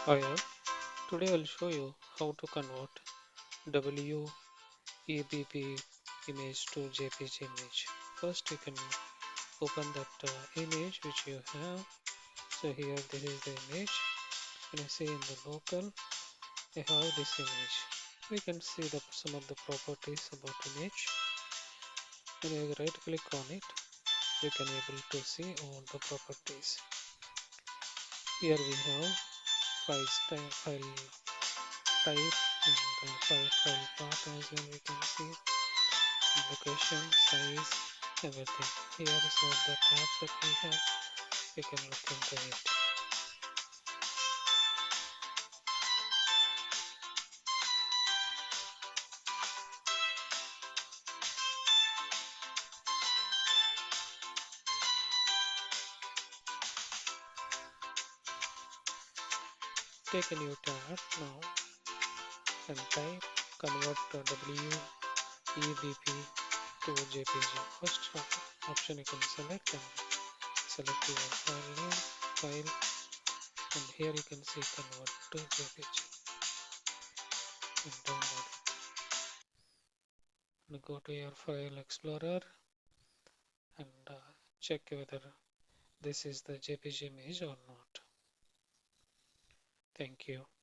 Hi all, today I'll show you how to convert WEBP image to JPG image. First you can open that image which you have. So here this is the image. And I see in the local I have this image. We can see some of the properties about image. When you right click on it, you can able to see all the properties. Here we have file type and file path as well. We can see location, size, everything. Here is all the tabs that we have. We can look into it. Take a new tab now and type convert WEBP to JPG. First option you can select and select your file name, file, and here you can see convert to JPG and download it. And go to your file explorer and check whether this is the JPG image or not. Thank you.